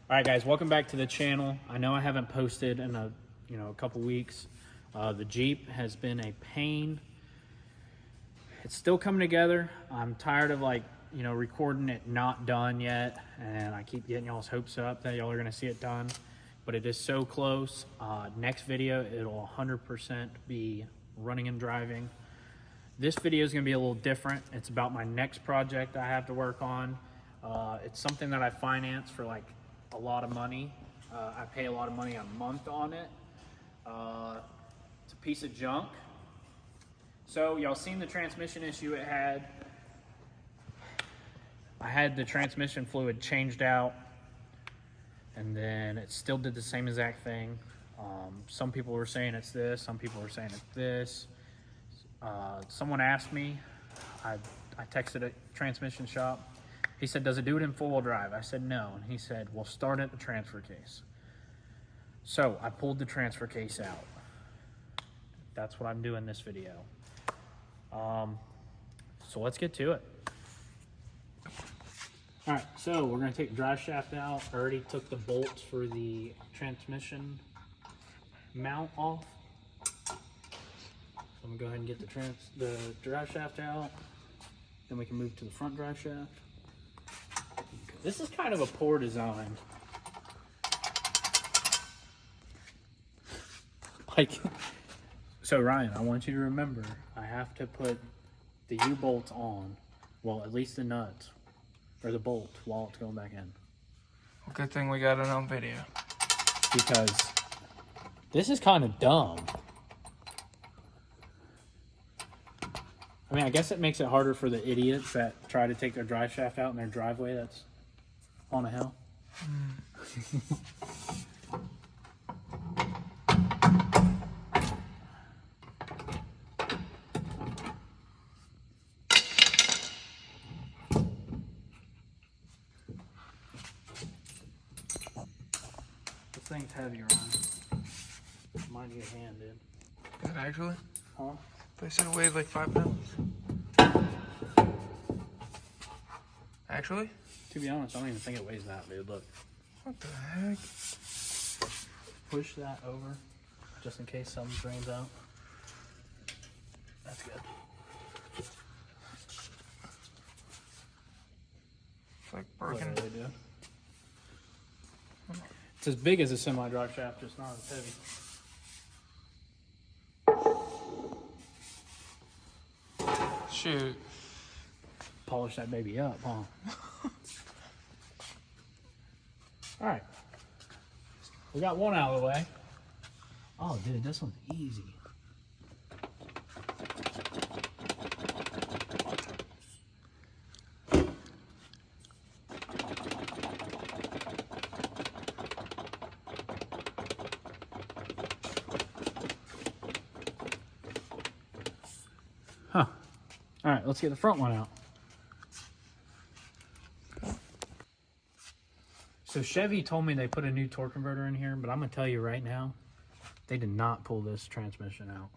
All right, guys, welcome back to the channel. I know I haven't posted in a couple weeks. The Jeep has been a pain. It's still coming together. I'm tired of recording it not done yet, and I keep getting y'all's hopes up that y'all are gonna see it done, but it is so close. Next video, it'll 100% be running and driving. This video is gonna be a little different. It's about my next project I have to work on. It's something that I finance for a lot of money. I pay a lot of money a month on it. It's a piece of junk. So y'all seen the transmission issue it had. I had the transmission fluid changed out, and then it still did the same exact thing. Some people were saying it's this, some people were saying it's this. Someone asked me, I texted a transmission shop. He said, does it do it in four-wheel drive? I said, no. And he said, well, start at the transfer case. So I pulled the transfer case out. That's what I'm doing this video. So let's get to it. All right, so we're gonna take the drive shaft out. I already took the bolts for the transmission mount off. So I'm gonna go ahead and get the drive shaft out. Then we can move to the front drive shaft. This is kind of a poor design. So Ryan, I want you to remember, I have to put the U-bolts on, well, at least the nuts, or the bolt, while it's going back in. Well, good thing we got it on video. Because this is kind of dumb. I mean, I guess it makes it harder for the idiots that try to take their drive shaft out in their driveway that's on a hill. This thing's heavy, Ryan. Mind your hand, dude. Is it actually? Huh? They said it weighed like 5 pounds. Actually? To be honest, I don't even think it weighs that, dude. Look. What the heck? Push that over, just in case something drains out. That's good. It's like broken. Really do. It's as big as a semi-drive shaft, just not as heavy. Shoot. Polish that baby up, huh? All right. We got one out of the way. Oh, dude, this one's easy. Huh. All right, let's get the front one out. So Chevy told me they put a new torque converter in here, but I'm gonna tell you right now, they did not pull this transmission out.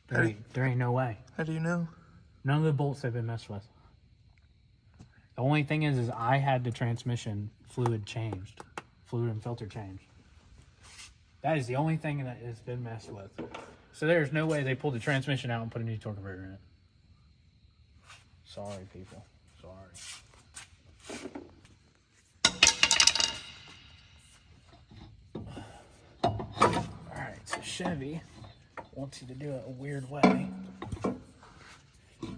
There ain't no way. How do you know? None of the bolts have been messed with. The only thing is I had the transmission fluid changed, fluid and filter changed. That is the only thing that has been messed with. So there's no way they pulled the transmission out and put a new torque converter in it. Sorry, people. Sorry. Alright, so Chevy wants you to do it a weird way,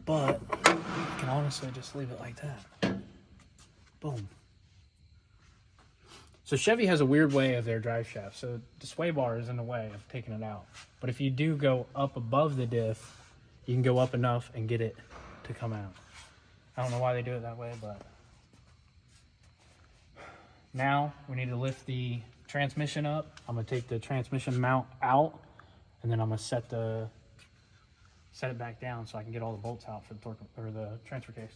but you can honestly just leave it like that. Boom. So Chevy has a weird way of their drive shaft, so the sway bar is in the way of taking it out. But if you do go up above the diff, you can go up enough and get it to come out. I don't know why they do it that way, but now we need to lift the transmission up. I'm gonna take the transmission mount out, and then I'm gonna set it back down so I can get all the bolts out for the torque or the transfer case.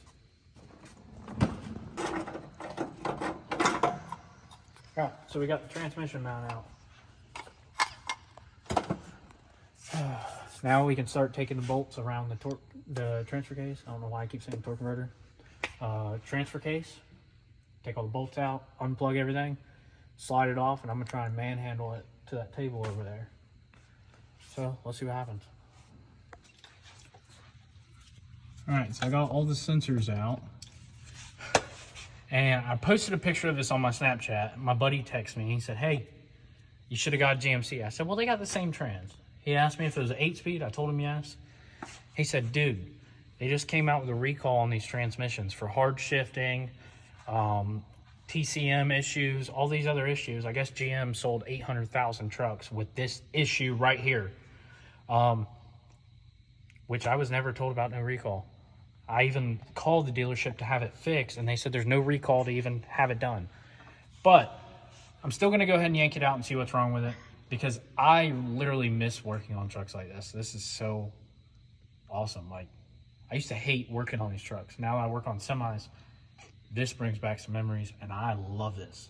All right, so we got the transmission mount out. Now we can start taking the bolts around the transfer case. I don't know why I keep saying torque converter. Transfer case. take all the bolts out, unplug everything, slide it off, and I'm gonna try and manhandle it to that table over there. So let's see what happens. All right, so I got all the sensors out. And I posted a picture of this on my Snapchat. My buddy texted me. He said, hey, you should have got a GMC. I said, well, they got the same trans. He asked me if it was an 8-speed. I told him yes. He said, dude, they just came out with a recall on these transmissions for hard shifting, TCM issues, all these other issues. I guess GM sold 800,000 trucks with this issue right here, which I was never told about no recall. I even called the dealership to have it fixed, and they said there's no recall to even have it done. But I'm still going to go ahead and yank it out and see what's wrong with it, because I literally miss working on trucks like this. This is so awesome. Like, I used to hate working on these trucks. Now I work on semis. This brings back some memories, and I love this.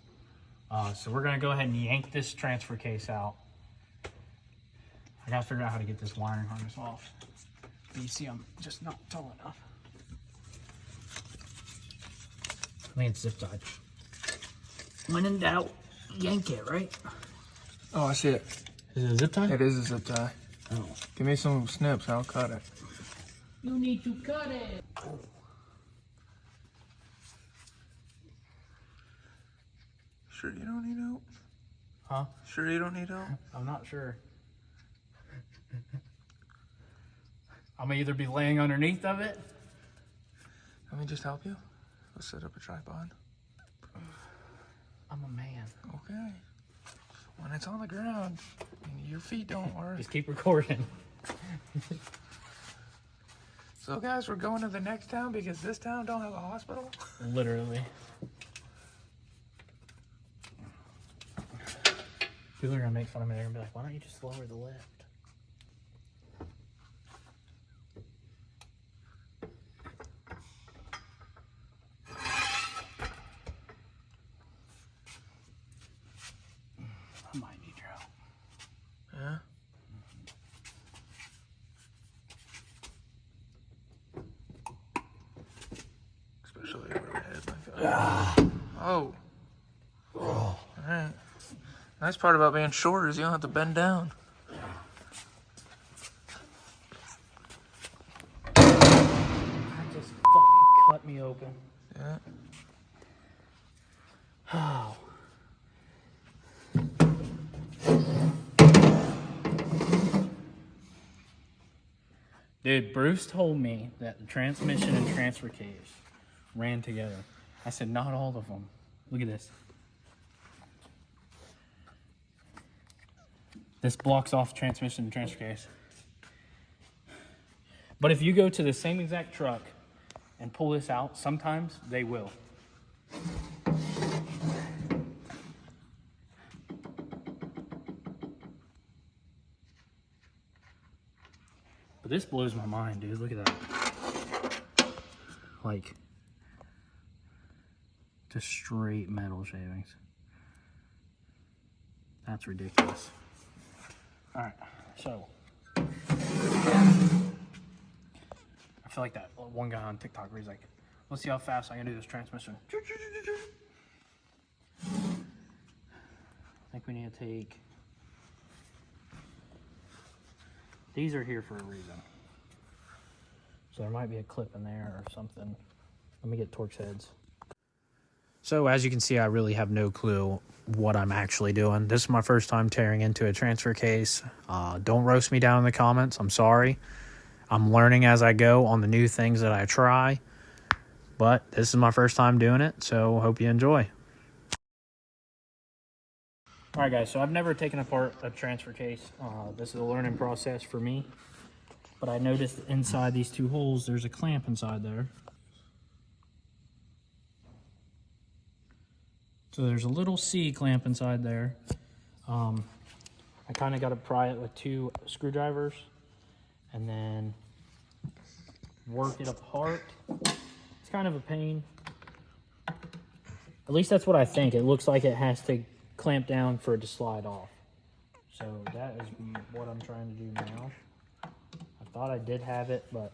So we're going to go ahead and yank this transfer case out. I got to figure out how to get this wiring harness off. You see, I'm just not tall enough. I think it's zip tied. When in doubt, yank it, right? Oh, I see it. Is it a zip tie? It is a zip tie. Oh. Give me some snips, I'll cut it. You need to cut it. Oh. Sure you don't need help? Huh? Sure you don't need help? I'm not sure. I'm gonna either be laying underneath of it. Let me just help you. Let's set up a tripod. I'm a man. Okay. When it's on the ground and your feet don't work. Just keep recording. So guys, we're going to the next town because this town don't have a hospital. Literally. People are gonna make fun of me. They're gonna be like, why don't you just lower the lift? I might need your help. Yeah? Especially over the head like that. Oh. Alright. Nice part about being short is you don't have to bend down. That just fucking cut me open. Yeah. Oh. Dude, Bruce told me that the transmission and transfer case ran together. I said, not all of them. Look at this. This blocks off transmission and transfer case. But if you go to the same exact truck and pull this out, sometimes they will. But this blows my mind, dude. Look at that. Like, just straight metal shavings. That's ridiculous. All right, so I feel like that one guy on TikTok where he's like, let's see how fast I can do this transmission. I think we need to take, these are here for a reason. So there might be a clip in there or something. Let me get Torx heads. So as you can see, I really have no clue what I'm actually doing. This is my first time tearing into a transfer case. Don't roast me down in the comments. I'm sorry. I'm learning as I go on the new things that I try. But this is my first time doing it, so hope you enjoy. All right, guys, so I've never taken apart a transfer case. This is a learning process for me. But I noticed inside these two holes, there's a clamp inside there. So there's a little C clamp inside there. I kind of got to pry it with 2 screwdrivers and then work it apart. It's kind of a pain. At least that's what I think. It looks like it has to clamp down for it to slide off. So that is what I'm trying to do now. I thought I did have it, but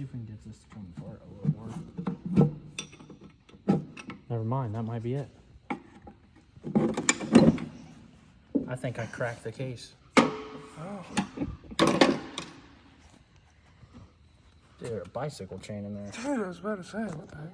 see if we can get this to come apart a little more. Never mind, that might be it. I think I cracked the case. Oh. Dude, a bicycle chain in there. Dude, I was about to say, what the heck?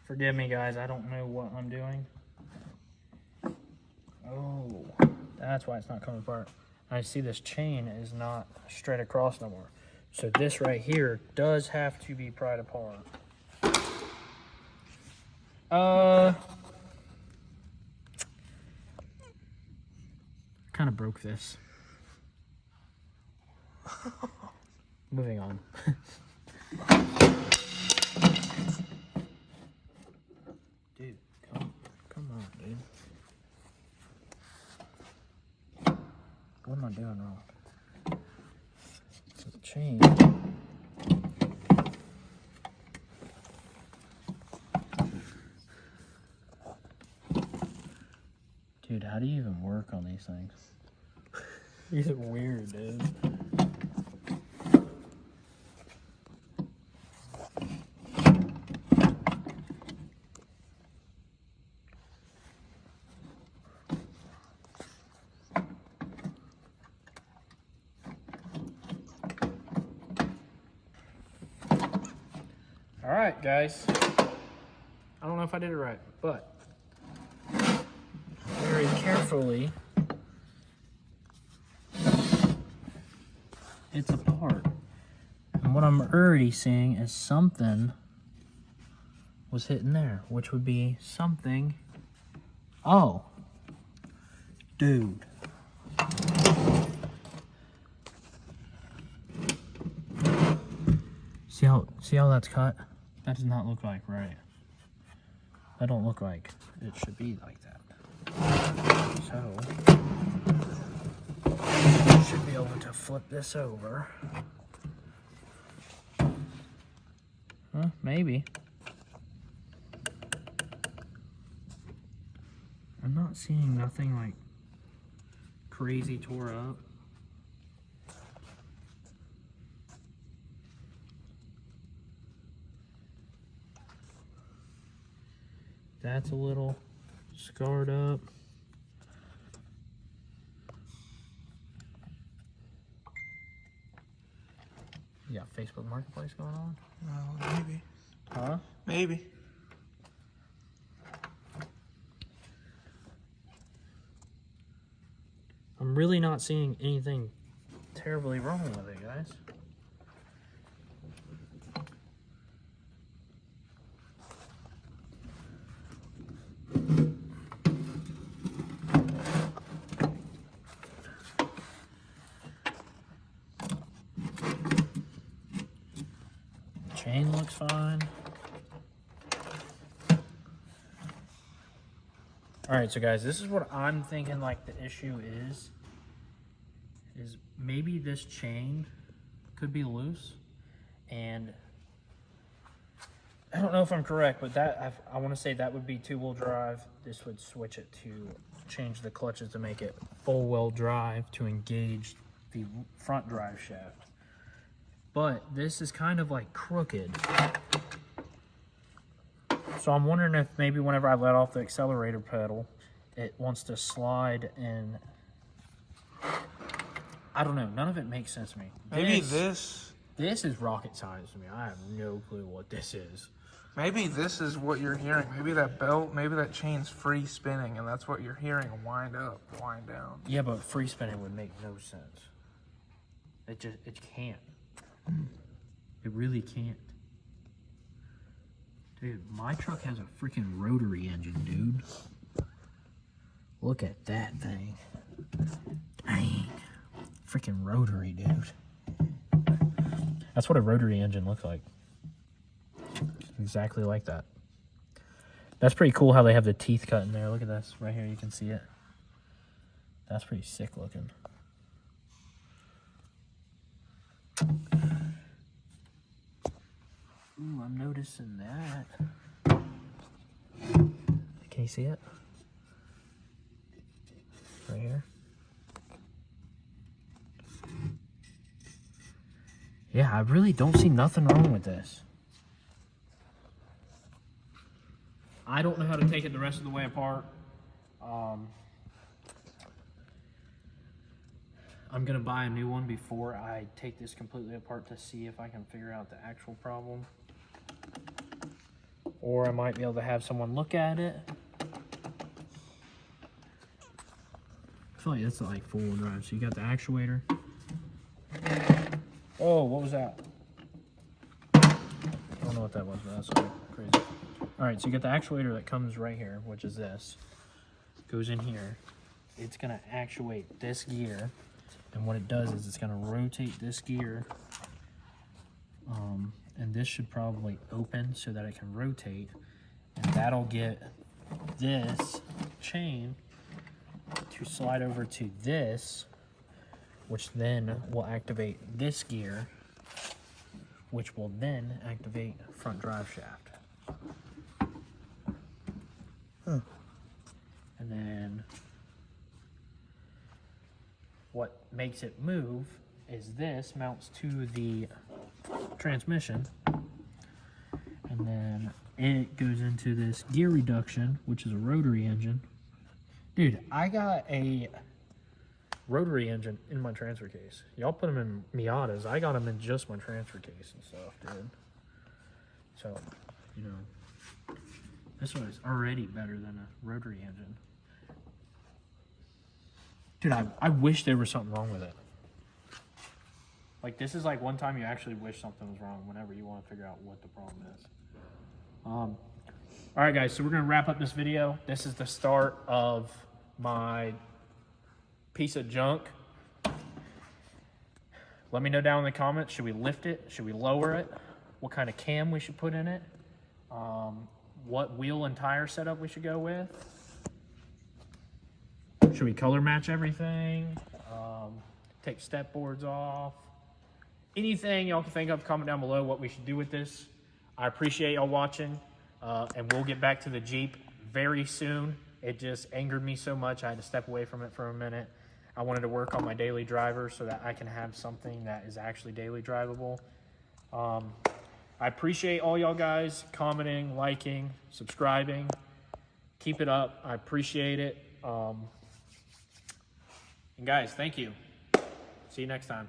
Forgive me, guys. I don't know what I'm doing. Oh, that's why it's not coming apart. I see this chain is not straight across no more. So this right here does have to be pried apart. Kind of broke this. Moving on. Dude, come on, dude. What am I doing wrong? The chain. Dude, how do you even work on these things? These are weird, dude. All right, guys. I don't know if I did it right, but very carefully, it's apart. And what I'm already seeing is something was hitting there, which would be something. Oh, dude. See how that's cut? That does not look like right. That don't look like it should be like that. So, should be able to flip this over. Huh? Maybe. I'm not seeing nothing like crazy tore up. That's a little scarred up. You got Facebook Marketplace going on? Well, maybe. Huh? Maybe. I'm really not seeing anything terribly wrong with it, guys. Chain looks fine. All right, so guys, this is what I'm thinking like the issue is maybe this chain could be loose, and I don't know if I'm correct, but that I want to say that would be two-wheel drive. This would switch it to change the clutches to make it full-wheel drive to engage the front drive shaft. But this is kind of like crooked. So I'm wondering if maybe whenever I let off the accelerator pedal, it wants to slide and I don't know. None of it makes sense to me. Maybe this is rocket science to me. I have no clue what this is. Maybe this is what you're hearing. Maybe that belt, maybe that chain's free spinning, and that's what you're hearing. Wind up, wind down. Yeah, but free spinning would make no sense. It can't. It really can't. Dude, my truck has a freaking rotary engine, dude. Look at that thing. Dang. Freaking rotary, dude. That's what a rotary engine looks like. Exactly like that. That's pretty cool how they have the teeth cut in there. Look at this right here. You can see it. That's pretty sick looking. Ooh, I'm noticing that. Can you see it? Right here. Yeah, I really don't see nothing wrong with this. I don't know how to take it the rest of the way apart. I'm gonna buy a new one before I take this completely apart to see if I can figure out the actual problem. Or I might be able to have someone look at it. I feel like that's like four-wheel drive. So you got the actuator. Oh, what was that? I don't know what that was, but that's so crazy. All right, so you got the actuator that comes right here, which is this. Goes in here. It's gonna actuate this gear. And what it does is it's gonna rotate this gear. And this should probably open so that it can rotate. And that'll get this chain to slide over to this, which then will activate this gear, which will then activate front drive shaft. Huh. And then what makes it move is this mounts to the transmission, and then it goes into this gear reduction, which is a rotary engine. Dude, I got a rotary engine in my transfer case. Y'all put them in Miatas. I got them in just my transfer case and stuff, dude. So, you know, this one is already better than a rotary engine. Dude, I wish there was something wrong with it. Like, this is like one time you actually wish something was wrong whenever you want to figure out what the problem is. All right, guys, so we're going to wrap up this video. This is the start of my piece of junk. Let me know down in the comments, should we lift it? Should we lower it? What kind of cam we should put in it? What wheel and tire setup we should go with? Should we color match everything? Take step boards off? Anything y'all can think of, comment down below what we should do with this. I appreciate y'all watching, and we'll get back to the Jeep very soon. It just angered me so much, I had to step away from it for a minute. I wanted to work on my daily driver so that I can have something that is actually daily drivable. I appreciate all y'all guys commenting, liking, subscribing. Keep it up. I appreciate it. And guys, thank you. See you next time.